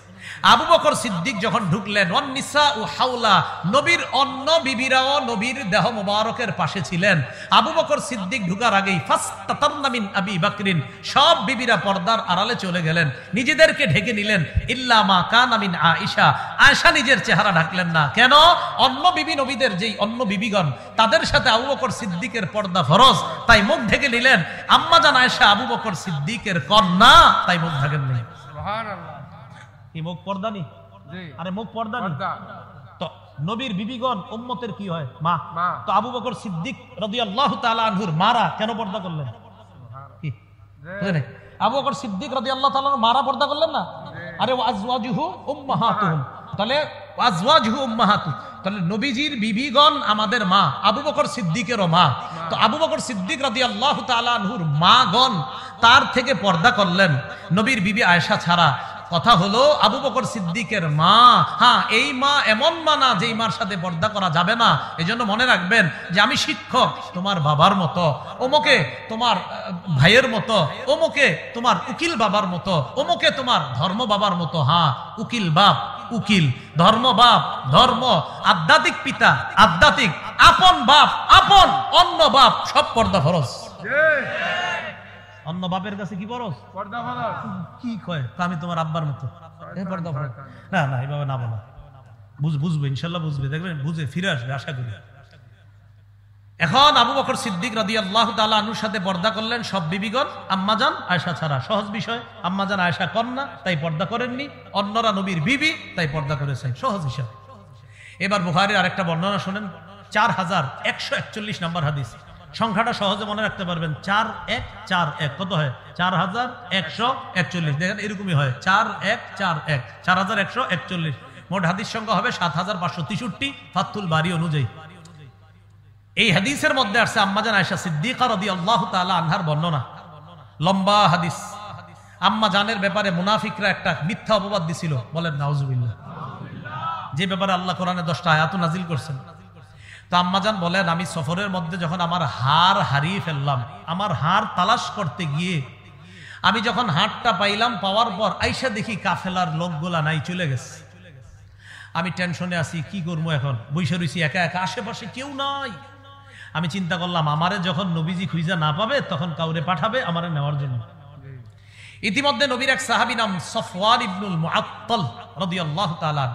আবু বকর সিদ্দিক যখন ঢুকলেন, ওয়ান নিসা ও হাওলা, নবীর অন্য বিবিরাও নবীর দেহ মোবারকের পাশে ছিলেন। আবু বকর সিদ্দিক ঢুকার আগেই ফাস্তাতারনা মিন আবি বকরিন, সব বিবিরা পর্দার আড়ালে চলে গেলেন, নিজেদেরকে ঢেকে নিলেন। ইল্লা মা কানা মিন আয়েশা, আয়েশা নিজের চেহারা ঢাকলেন না। কেন? অন্য বিবি নবীদের যেই অন্য বিবিগণ, তাদের সাথে আবু বকর সিদ্দিকের পর্দা ফরজ, তাই মুখ ঢেকে নিলেন। আম্মা জান আয়েশা আবু বকর সিদ্দিকের কন্যা, তাই মুখ ঢাকেন নাই। সুবহানাল্লাহ। কি মুখ পর্দা নি? আরে মুখ পর্দা নি। তো নবীর বিবিগণ উম্মতের কি হয়? মা। তো আবু বকর সিদ্দিক রাদিয়াল্লাহু তাআলা আনহুর মারা কেন পর্দা করলেন? কি বুঝলেন? আবু বকর সিদ্দিক রাদিয়াল্লাহু তাআলা মারা পর্দা করলেন না? আরে ওয়াজওয়াজুহু উম্মাহাতুহুম, তাহলে ওয়াজওয়াজুহু উম্মাহাতু, তাহলে নবীজির বিবিগণ আমাদের মা, আবু বকর সিদ্দিকেরও মা। তো আবু বকর সিদ্দিক রাদিয়াল্লাহু তাআলা আনহুর মাগণ তার থেকে পর্দা করলেন, নবীর বিবি আয়েশা ছাড়া। কথা হলো আবু বকর সিদ্দিকের মা, হ্যাঁ এই মা এমন মা না যেই মার সাথে পর্দা করা যাবে না। এজন্য মনে রাখবেন যে আমি শিক্ষক তোমার বাবার মতো, অমুকে তোমার ভাইয়ের মতো, অমুকে তোমার উকিল বাবার মতো, অমুকে তোমার ধর্ম বাবার মতো। হ্যাঁ উকিল বাপ উকিল, ধর্ম বাপ ধর্ম, আধ্যাত্মিক পিতা আধ্যাত্মিক, আপন বাপ আপন, অন্য বাপ, সব পর্দা ফরজ। অন্য বাপের কাছে কি ফরজ? পর্দা ফরজ। কি কয়? আমি তোমার আব্বার মতো, পর্দা ফরজ। না না এইভাবে না বলা, বুঝবে ইনশাল্লাহ, বুঝবে, দেখবেন বুঝে ফিরে আসবে আশা করি। এখন আবু বকর সিদ্দিক রাদিয়াল্লাহু তাআলা আনহুর সাথে পর্দা করলেন সব বিবিগণ, আম্মাজান আয়েশা ছাড়া। সহজ বিষয়, আম্মাজান আয়েশা কন্যা তাই পর্দা করেননি, অন্যরা নবীর বিবি তাই পর্দা করেছেন, সহজ হিসাব। এবার বুখারীর আরেকটা বর্ণনা শুনেন, 4141 নম্বর হাদিস। সংখ্যাটা সহজে মনে রাখতে পারবেন, 4141 কত হয়? 4141। দেখেন এরকমই হয়, 4141, 4141। মোট হাদিস সংখ্যা হবে 7563 ফাতুল বারী অনুযায়ী। এই হাদিসের মধ্যে আসছে আম্মাজান আয়েশা সিদ্দিকা রাদিয়াল্লাহু তাআলা আনহার বর্ণনা, লম্বা হাদিস। আম্মা জানের ব্যাপারে মুনাফিকরা একটা মিথ্যা অপবাদ দিছিল, বলেন নাউজুবিল্লাহ, যে ব্যাপারে আল্লাহ কোরআনে 10টা আয়াত নাজিল করছেন। তো আম্মাজান বলেন, আমি সফরের মধ্যে যখন আমার হার হারিয়ে ফেললাম, আমার হার তালাশ করতে গিয়ে আমি যখন হারটা পাইলাম, পাওয়ার পর আইসা দেখি কাফেলার লোকগুলা নাই, চলে গেছে। আমি টেনশনে আছি, কি করবো এখন, বইসা রইছি একা একা, আশেপাশে কেউ নাই। আমি চিন্তা করলাম, আমারে যখন নবীজি খুঁজা না পাবে তখন কাউরে পাঠাবে আমারে নেওয়ার জন্য। ইতিমধ্যে নবীর এক সাহাবী নাম সফওয়ান ইবনুল মুআত্তাল রাদিয়াল্লাহু তাআলা,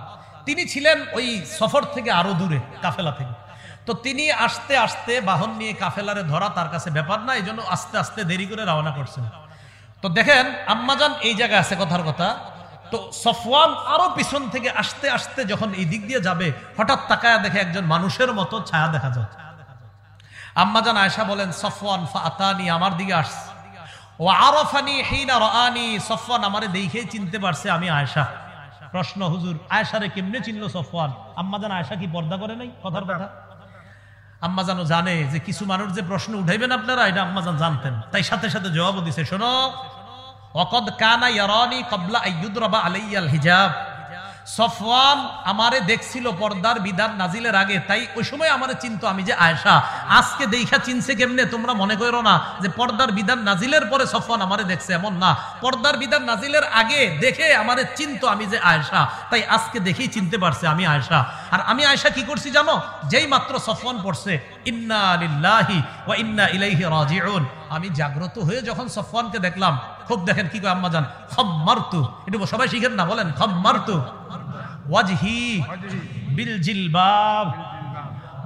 তিনি ছিলেন ওই সফর থেকে আরো দূরে, কাফেলা থেকে। তো তিনি আস্তে আস্তে বাহন নিয়ে কাফেলারে ধরা তার কাছে ব্যাপার না, এই জন্য আস্তে আস্তে দেরি করে রওনা করছেন। তো দেখেন আম্মাজান এই জায়গায় আছে, কথার কথা। তো সফওয়ান আরো পিছন থেকে আস্তে আস্তে যখন এই দিক দিয়ে যাবে, হঠাৎ তাকায়া দেখে একজন মানুষের মতো ছায়া দেখা যায়। আম্মাজান আয়েশা বলেন, সফওয়ান ফাআতানি, আমার দিকে আসছে। ওয়া আরাফানি হিনা রাআনি, সফওয়ান আমারে দেখেই চিনতে পারছে আমি আয়েশা। প্রশ্ন, হুজুর আয়েশারে কেমনে চিনলো সফওয়ান? আম্মাজান আয়েশা কি পর্দা করে নাই? কথার কথা। আম্মাজানও জানে যে কিছু মানুষ যে প্রশ্ন উঠাইবেন আপনারা, এটা আম্মাজান জানতেন, তাই সাথে সাথে জবাবও দিছে, শোনো ওয়াকাদ কানা ইয়ারানি ক্বাবলা আইয়ুদরাবা আলাইয়াল হিজাব। সফওয়ান আমারে দেখছিল পর্দার বিধান নাজিলের আগে, তাই ওই সময় আমারে চিনতো আমি যে আয়েশা। আজকে দেখা চিনছে কেমনে তোমরা মনে করো না যে পর্দার বিধান নাজিলের পরে সফওয়ান আমারে দেখছে, এমন না। পর্দার বিধান নাজিলের আগে দেখে আমারে চিনতো আমি যে আয়েশা, তাই আজকে দেখেই চিনতে পারছে আমি আয়েশা। আর আমি আয়েশা কি করছি জানো? যেই মাত্র সফওয়ান পড়ছে ইন্না লিল্লাহি ওয়া ইন্না ইলাইহি রাজিউন, আমি জাগ্রত হয়ে যখন সফওয়ানকে দেখলাম, খুব দেখেন কি কয় আম্মা জান, খাম্মারতু, একটু সবাই শিখেন না, বলেন খাম্মারতু ওয়াজহি বিল জিলবাব,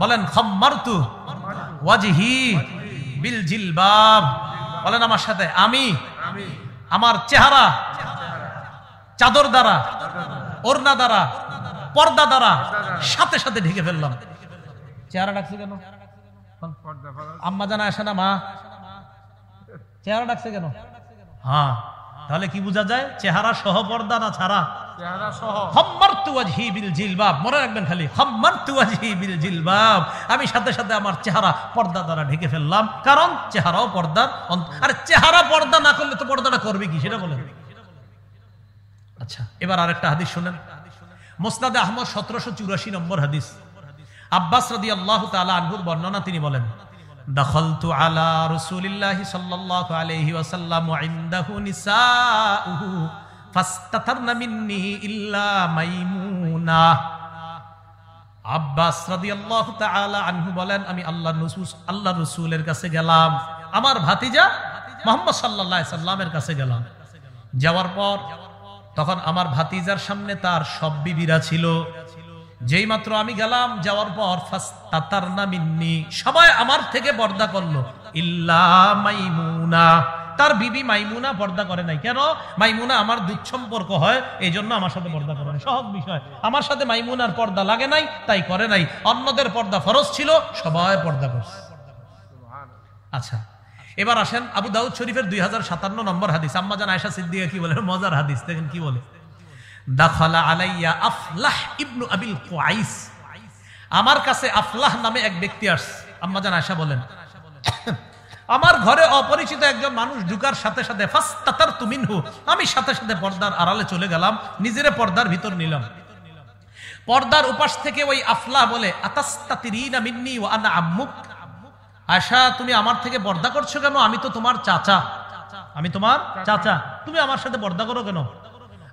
বলেন খাম্মারতু ওয়াজহি বিল জিলবাব, বলেন আমার সাথে, আমি আমার চেহারা চাদর দ্বারা, ওড়না দ্বারা, পর্দা দ্বারা সাথে সাথে ঢেকে ফেললাম। চেহারা ডাকছে কেন? আম্মা জানা আসে না মা? চেহারা ডাকছে কেন? হ্যাঁ, তাহলে কি বোঝা যায়? চেহারা সহ পর্দা না ছাড়া? চেহারা সহ। খাম্মারতু ওয়াজহি বিল জিলবাব, মনে রাখবেন খালি, খাম্মারতু ওয়াজহি বিল জিলবাব, আমি সাথে সাথে আমার চেহারা পর্দা দ্বারা ঢেকে ফেললাম, কারণ চেহারাও পর্দার। আর চেহারা পর্দা না করলে তো পর্দাটা করবে কি, সেটা বলেন। আচ্ছা, এবার আরেকটা হাদিস শুনেন। মুসনাদে আহমদ 1784 নম্বর হাদিস। আব্বাস রাদিয়াল্লাহু তাআলা আনহুর বর্ণনা, তিনি বলেন, দাখালতু আলা রাসূলিল্লাহি সাল্লাল্লাহু আলাইহি ওয়াসাল্লাম ওয়া ইনদাহু নিসাউহু ফাস্তাতারনা মিন্নি ইল্লা মাইমুনা। আব্বাস রাদিয়াল্লাহু তাআলা আনহু বলেন, আমি আল্লাহর রাসূলের কাছে গেলাম, আমার ভাতিজা মুহাম্মদ সাল্লাল্লাহু আলাইহি সাল্লামের কাছে গেলাম। যাওয়ার পর তখন আমার ভাতিজার সামনে তার সব বিবিরা ছিল। যেই মাত্র আমি গেলাম, যাওয়ার পর ফাস্তাতারনা মিন্নি, সবাই আমার থেকে পর্দা করলো, ইল্লা মাইমুনা, তার বিবি মাইমুনা পর্দা করে নাই। কেন? মাইমুনা আমার দুধ সম্পর্ক হয়, এই জন্য আমার সাথে পর্দা করে নাই। সহজ বিষয়, আমার সাথে মাইমুনার পর্দা লাগে নাই, তাই করে নাই। অন্যদের পর্দা ফরজ ছিল, সবাই পর্দা করছে। আচ্ছা, এবার আসেন আবু দাউদ শরীফের 2057 নম্বর হাদিস। আম্মা জান আয়েশা সিদ্দিকা কি বলে, মজার হাদিস, দেখেন কি বলে। দাখালা আলাইয়া আফলাহ ইবনু আবিল কুআইস, আমার কাছে আফলাহ নামে এক ব্যক্তি আসছে। আম্মা জান আয়েশা বলেন, আমার ঘরে অপরিচিত একজন মানুষ ঢুকার সাথে সাথে ফাস্তাতারতু মিনহু, আমি সাথে সাথে পর্দার আড়ালে চলে গেলাম, নিজেরে পর্দার ভিতর নিলাম। পর্দার উপাস থেকে ওই আফলাহ বলে, আতাস্তাতিরিনা মিন্নি ওয়া আনা আম্মুক, আয়েশা তুমি আমার থেকে পর্দা করছো কেন? আমি তো তোমার চাচা, আমি তোমার চাচা, তুমি আমার সাথে পর্দা করো কেন?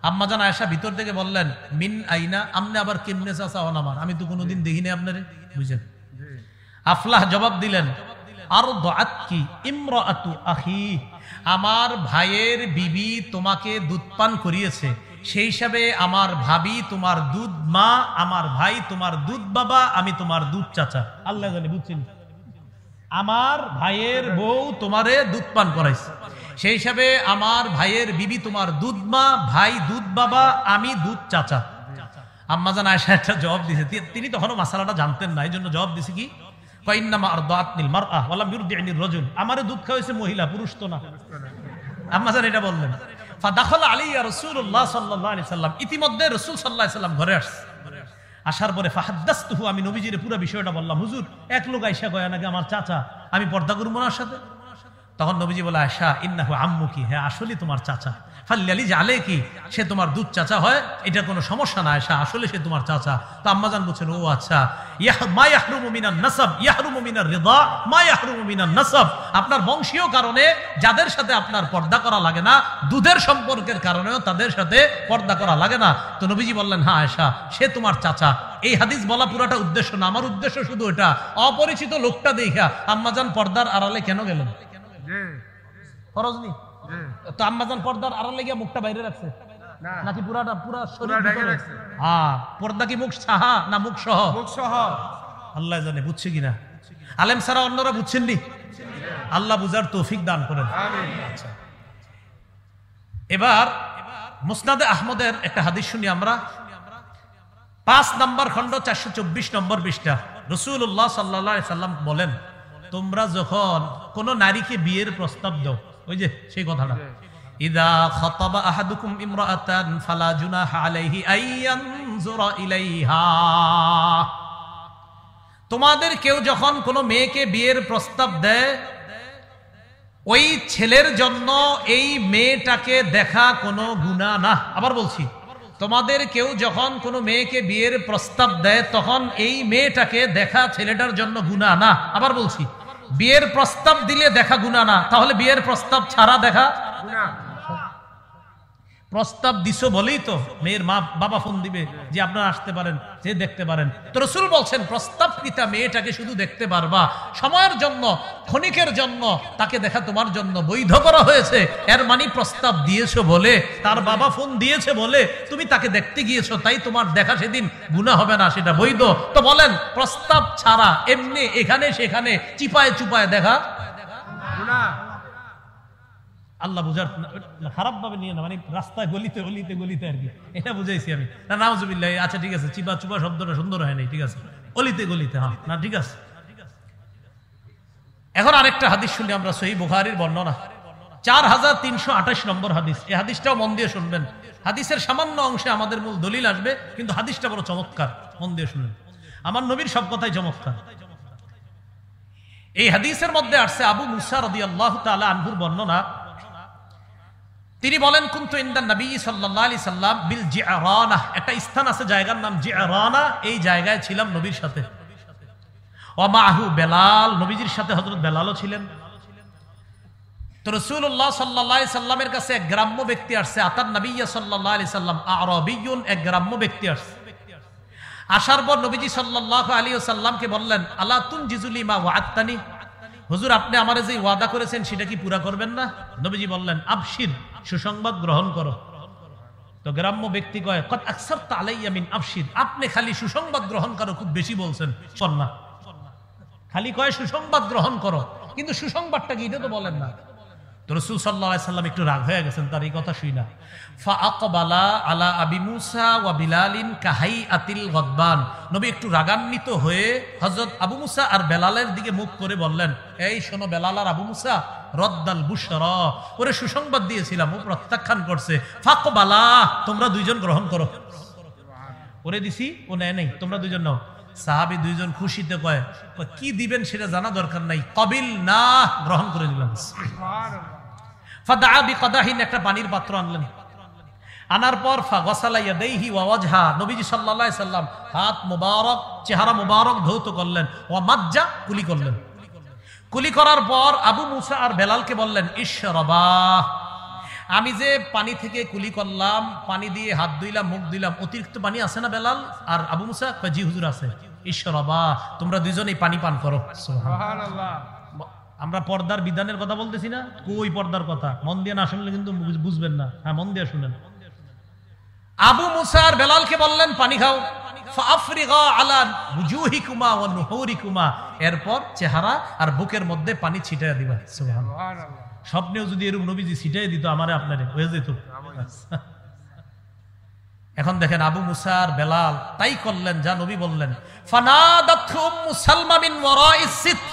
আম্মা জান আয়েশা ভিতর থেকে বললেন, মিন আইনা, আমনে আবার কেমনে চাচা হন আমার? আমি তো কোনোদিন দেখিনি আপনারে, বুঝছেন? আফলাহ জবাব দিলেন, আরদাআতকি ইমরাআতু আখি, আমার ভাইয়ের বিবি তোমাকে দুধ পান করিয়েছে, সেই হিসাবে আমার ভাবি তোমার দুধ মা, আমার ভাই তোমার দুধ বাবা, আমি তোমার দুধ চাচা। আল্লাহ জানে, বুঝছেন? আমার ভাইয়ের বউ তোমারে দুধ পান করাইছে, সেই হিসাবে আমার ভাইয়ের বিবি তোমার দুধ মা, ভাই দুধ বাবা, আমি দুধ চাচা। আম্মা জান আয়েশা একটা জবাব দিয়েছে, তিনি তখনও মাসালাটা জানতেন না, এই জন্য জবাব দিয়েছে কি, ফাইন্নামা আরদাআতনিল মারআ ওয়া লাম ইউরদি'নির রাজুল, আমারে দুধ খাওয়াইছে মহিলা, পুরুষ তো না। আম্মা জান এটা বললেন। ফাদাখালা আলাইয়া রাসূলুল্লাহ সাল্লাল্লাহু আলাইহি সাল্লাম, ইতিমধ্যে রাসূল সাল্লাল্লাহু আলাইহি সাল্লাম ঘরে আসছে। আসার পরে ফাহাদ্দাসতুহু, আমি নবীজির পুরো বিষয়টা বললাম, হুজুর এক লোক আয়েশা কয় নাকি আমার চাচা, আমি পর্দা করব না সাথে। তখন নবীজি বলে, আয়েশা ইন্নাহু আম্মুকি, হ্যাঁ আসলে তোমার চাচা, ফাল্লালি জালে কি, সে তোমার দুধ চাচা হয়, এটা কোনো সমস্যা না আয়েশা, আসলে সে তোমার চাচা। তো আম্মা জান বলছেন, ও আচ্ছা, মা ইয়াহরুমু মিনান নাসাব ইয়াহরুমু মিনার রিদা মা ইয়াহরুমু মিনান নাসাব, আপনার বংশীয় কারণে যাদের সাথে আপনার পর্দা করা লাগে না, দুধের সম্পর্কের কারণেও তাদের সাথে পর্দা করা লাগে না। তো নবীজি বললেন, হ্যাঁ আয়েশা সে তোমার চাচা। এই হাদিস বলা পুরাটা উদ্দেশ্য না, আমার উদ্দেশ্য শুধু এটা, অপরিচিত লোকটা দেখা আম্মা জান পর্দার আড়ালে কেন গেলেন? ফরজ নি তো আম্মা জান পর্দার আড়ালে গিয়ে মুখটা বাইরে রাখছে নাকি পুরাটা পুরা শরীর ভিতরে? হ্যাঁ, পর্দা কি মুখ ছাহা না মুখ সহ? মুখ সহ। আল্লাহ জানে বুঝছে কিনা, আলেম ছাড়া অন্যরা বুঝছেননি, আল্লাহ বুঝার তৌফিক দান করেন। আচ্ছা, এবার মুসনাদে আহমদের একটা হাদিস শুনি আমরা, 5 নম্বর খণ্ড 424 নম্বর পৃষ্ঠা। রাসূলুল্লাহ সাল্লাল্লাহু আলাইহি সাল্লাম বলেন, তোমরা যখন কোন নারীকে বিয়ের প্রস্তাব দাও, ওই যে সেই কথাটা, ইদা খাতাবা আহাদুকুম ইমরাআতান ফালা জুনাহা আলাইহি আইয়ানজুরা ইলাইহা, তোমাদের কেউ যখন কোন মেয়েকে বিয়ের প্রস্তাব দেয়, ওই ছেলের জন্য এই মেয়েটাকে দেখা কোনো গুনাহ না। আবার বলছি, তোমাদের কেউ যখন কোনো মেয়েকে বিয়ের প্রস্তাব দেয় তখন এই মেয়েটাকে দেখা ছেলেটার জন্য গুনাহ না। আবার বলছি, বিয়ের প্রস্তাব দিলে দেখা গুনাহ না, তাহলে বিয়ের প্রস্তাব ছাড়া দেখা গুনাহ। প্রস্তাব দিছো বলেই তো মেয়ের মা বাবা ফোন দিবে যে আপনারা আসতে পারেন, যে দেখতে পারেন। তো রাসূল বলছেন প্রস্তাবকৃতা মেয়েটাকে শুধু দেখতে পারবা সময়ের জন্য, ক্ষণিকের জন্য, তাকে দেখা তোমার জন্য বৈধ করা হয়েছে। এর মানে প্রস্তাব দিয়েছো বলে, তার বাবা ফোন দিয়েছে বলে তুমি তাকে দেখতে গিয়েছো, তাই তোমার দেখা সেদিন গুনাহ হবে না, সেটা বৈধ। তো বলেন প্রস্তাব ছাড়া এমনি এখানে সেখানে চিপায় চুপায় দেখা গুনাহ। আল্লাহ বুঝার খারাপ ভাবে নিয়ে না, মানে রাস্তায় গলিতে গলিতে গলিতে আর কি, এটা বুঝাইছি আমি না। নাউজুবিল্লাহ। আচ্ছা ঠিক আছে, চিপা চুপা শব্দটা সুন্দর হয় নাই, ঠিক আছে, গলিতে গলিতে, হ্যাঁ না ঠিক আছে। এখন আরেকটা হাদিস শুনলে আমরা, সহিহ বুখারীর বর্ণনা 4328 নম্বর হাদিস। এই হাদিসটাও মন দিয়ে শুনবেন। হাদিসের সামান্য অংশে আমাদের মূল দলিল আসবে, কিন্তু হাদিসটা বড় চমৎকার, মন দিয়ে শুনবেন। আমার নবীর সব কথাই চমৎকার। এই হাদিসের মধ্যে আসছে আবু মুসা রাদিয়াল্লাহু তাআলা আনহুর বর্ণনা। তিনি বলেন কুনতু ইনদান নবী সাল্লাল্লাহু আলাইহি সাল্লাম বিল জিআরানা, একটা স্থান আছে জায়গার নাম জিআরানা, এই জায়গায় ছিলাম নবীর সাথে। ওয়া মাহু বেলাল, নবীজির সাথে হযরত বেলালও ছিলেন। তো রাসূলুল্লাহ সাল্লাল্লাহু আলাইহি সাল্লামের কাছে এক গ্রাম্য ব্যক্তি আসছে। আতান নবী সাল্লাল্লাহু আলাইহি সাল্লাম আরাবিয়ুন, এক গ্রাম্য ব্যক্তি আসছে। আসার পর নবীজি সাল্লাল্লাহু আলাইহি সাল্লামকে বললেন আলা তুনজিজুলি মা ওয়া'আদতানি, হুজুর আপনি আমারে যে ওয়াদা করেছেন সেটা কি পুরা করবেন না? নবীজি বললেন আবশির, সুসংবাদ গ্রহণ করো। তো গ্রাম্য ব্যক্তি কয় কদ আকসারতা আলাইয়া মিন আবশির, আপনি খালি সুসংবাদ গ্রহণ করো খুব বেশি বলছেন। শোন না, খালি কয় সুসংবাদ গ্রহণ করো, কিন্তু সুসংবাদটা কি এটা তো বলেন না। তো রাসূল সাল্লাল্লাহু আলাইহি সাল্লাম একটু রাগ হয়ে গেছেন তার এই কথা শুই না। ফাআকবালা আলা আবি মুসা ওয়া বিলালিন কাহাইআতিল গদবান, নবী একটু রাগান্বিত হয়ে হযরত আবু মুসা আর বেলালের দিকে মুখ করে বললেন, এই শোনো বেলাল আর আবু মুসা, রদ্দাল বুশরা, ওরে সুসংবাদ দিয়েছিলাম, ও প্রত্যাখ্যান করছে। ফাকবালা, তোমরা দুইজন গ্রহণ করো। ওরে দিছি, ও নেয় নাই, তোমরা দুইজন নাও। সাহাবী দুইজন খুশিতে কয় কি দিবেন সেটা জানা দরকার নাই, কবিল না, গ্রহণ করে নিলাম। ফাদআ বিকদাহিন, একটা পানির পাত্র আনলেন। আনার পর ফাগসালা ইয়াদাইহি ওয়া ওয়াজহা, নবীজি সাল্লাল্লাহু আলাইহি সাল্লাম হাত মুবারক, চেহারা মুবারক ধৌত করলেন। ওয়া মাজ্জা, কুলি করলেন। কুলি করার পর আবু মুসা আর বেলালকে বললেন ইশরাবা, আমি যে পানি থেকে কুলি করলাম, পানি দিয়ে হাত ধুইলাম, মুখ ধুইলাম, অতিরিক্ত পানি আছে না বেলাল আর আবু মুসা? জি হুজুর আছে। ইশরাবা, তোমরা দুইজনেই পানি পান করো। সুবহানাল্লাহ। আমরা পর্দার বিধানের কথা বলতেছি না, কই পর্দার কথা, মন দিয়ে না শুনলে কিন্তু বুঝবেন না। হ্যাঁ মন দিয়ে শুনেন। আবু মুসা আর বেলালকে বললেন পানি খাও। ফাআফরিগা আলা ওয়ুজুহিকুমা ওয়া নুহুরিকুমা, এরপর চেহারা আর বুকের মধ্যে পানি ছিটাইয়া দিবা। সুবহানাল্লাহ। স্বপ্নেও যদি এরকম নবীজি ছিটাই দিত আমারে আপনারে, হয়ে যেত। এখন দেখেন আবু মুসা আর বেলাল তাই করলেন যা নবী বললেন। ফানাদাতহু উম্মু সালমা মিন ওয়ারাইস সিত,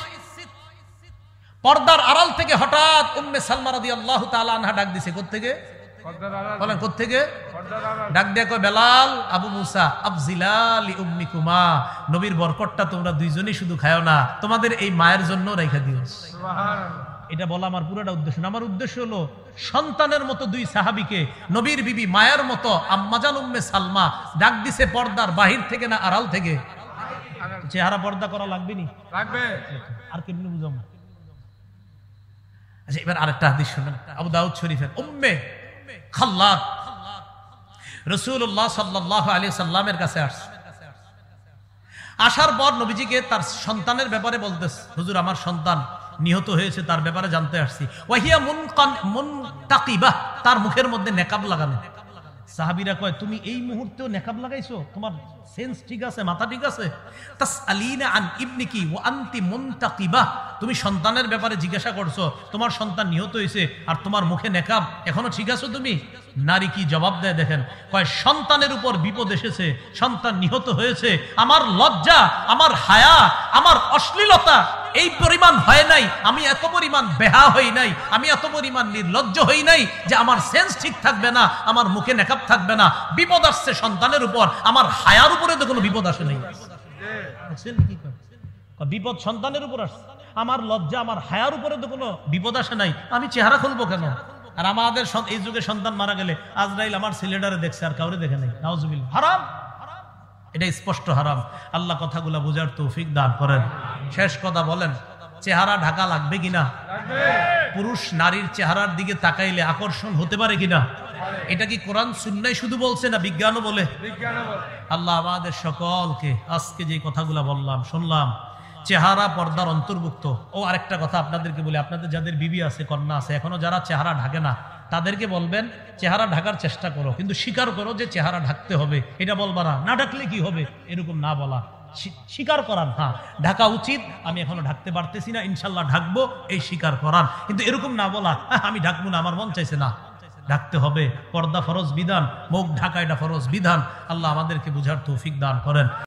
পর্দার আড়াল থেকে হঠাৎ উম্মে সালমা রাদিয়াল্লাহু তাআলা আনহা ডাক দিছে। কোত্থেকে? বলেন কোত্থেকে? ডাক দিয়ে কয় বেলাল, আবু মুসা, আফজিলা লি উম্মিকুমা, নবীর বরকতটা তোমরা দুইজনই শুধু খায়ো না, তোমাদের এই মায়ের জন্য রাইখা দিও। সুবহানাল্লাহ। এটা বলা আমার পুরোটা উদ্দেশ্য না। আমার উদ্দেশ্য হলো সন্তানের মতো দুই সাহাবীকে নবীর বিবি মায়ের মতো আম্মাজান উম্মে সালমা ডাক দিছে পর্দার বাহির থেকে না আড়াল থেকে? চেহারা পর্দা করা লাগবে নি? লাগবে। আর কেমনে বুঝাবো? আচ্ছা এবার আরেকটা হাদিস শুনুন, আবু দাউদ শরীফের। উম্মে খাল্লাদ রাসূলুল্লাহ সাল্লাল্লাহু আলাইহি সাল্লামের কাছে আসছে। আসার পর নবীজিকে তার সন্তানের ব্যাপারে বলতেছে, হুজুর আমার সন্তান নিহত হয়েছে, তার ব্যাপারে জানতে আসছি। ওয়াহিয়া মুনতাকিবা, তার মুখের মধ্যে নেকাব লাগানো। সাহাবীরা কয় তুমি এই মুহূর্তেও নেকাব লাগাইছো? তোমার সেন্স ঠিক আছে, মাথা ঠিক আছে? তাসআলিনা আন ইবনিকি ওয়া আনতি মুনতাকিবা, তুমি সন্তানের ব্যাপারে জিজ্ঞাসা করছো, তোমার সন্তান নিহত হয়েছে আর তোমার মুখে নেকাব, এখনো ঠিক আছো তুমি? নারী কি জবাব দেয় দেখেন, কয় সন্তানের উপর বিপদ এসেছে, সন্তান নিহত হয়েছে, আমার লজ্জা, আমার হায়া, আমার অশ্লীলতা এই পরিমাণ হয় নাই, আমি এত পরিমাণ বেহা হই নাই, আমি এত পরিমাণ নির্লজ্জ হই নাই যে আমার সেন্স ঠিক থাকবে না, আমার মুখে নেকাব থাকবে না। বিপদ আসছে সন্তানের উপর, আমার হায়ার উপরে তো কোনো বিপদ আসে নাই। বিপদ সন্তানের উপর আসছে, আমার লজ্জা, আমার হায়ার উপরে তো কোনো বিপদ আসে নাই, আমি চেহারা খুলবো কেন? আর আমাদের এই যুগে সন্তান মারা গেলে আজরাইল আমার ছেলেটারে দেখছে, আর কাউরে দেখে নাই। নাউজুবিল্লাহ। হারাম, এটা স্পষ্ট হারাম। আল্লাহ কথাগুলা বোঝার তৌফিক দান করেন। শেষ কথা বলেন, চেহারা ঢাকা লাগবে কিনা? পুরুষ নারীর চেহারার দিকে তাকাইলে আকর্ষণ হতে পারে কিনা? এটা কি কোরআন সুন্নাহ শুধু বলছে না বিজ্ঞানও বলে? আল্লাহ আমাদের সকলকে আজকে যে কথাগুলা বললাম শুনলাম, চেহারা পর্দার অন্তর্ভুক্ত। ও আরেকটা কথা আপনাদেরকে বলি, আপনাদের যাদের বিবি আছে, কন্যা আছে, এখনো যারা চেহারা ঢাকে না, তাদেরকে বলবেন চেহারা ঢাকার চেষ্টা করো, কিন্তু স্বীকার করো যে চেহারা ঢাকতে হবে। এটা বলবা না ঢাকলে কি হবে, এরকম না বলা, স্বীকার করান। হ্যাঁ, ঢাকা উচিত, আমি এখনো ঢাকতে পারতেছি না, ইনশাল্লাহ ঢাকবো, এই স্বীকার করান। কিন্তু এরকম না বলা আমি ঢাকবো না, আমার মন চাইছে না। ঢাকতে হবে, পর্দা ফরজ বিধান, মুখ ঢাকা এটা ফরজ বিধান। আল্লাহ আমাদেরকে বুঝার তৌফিক দান করেন।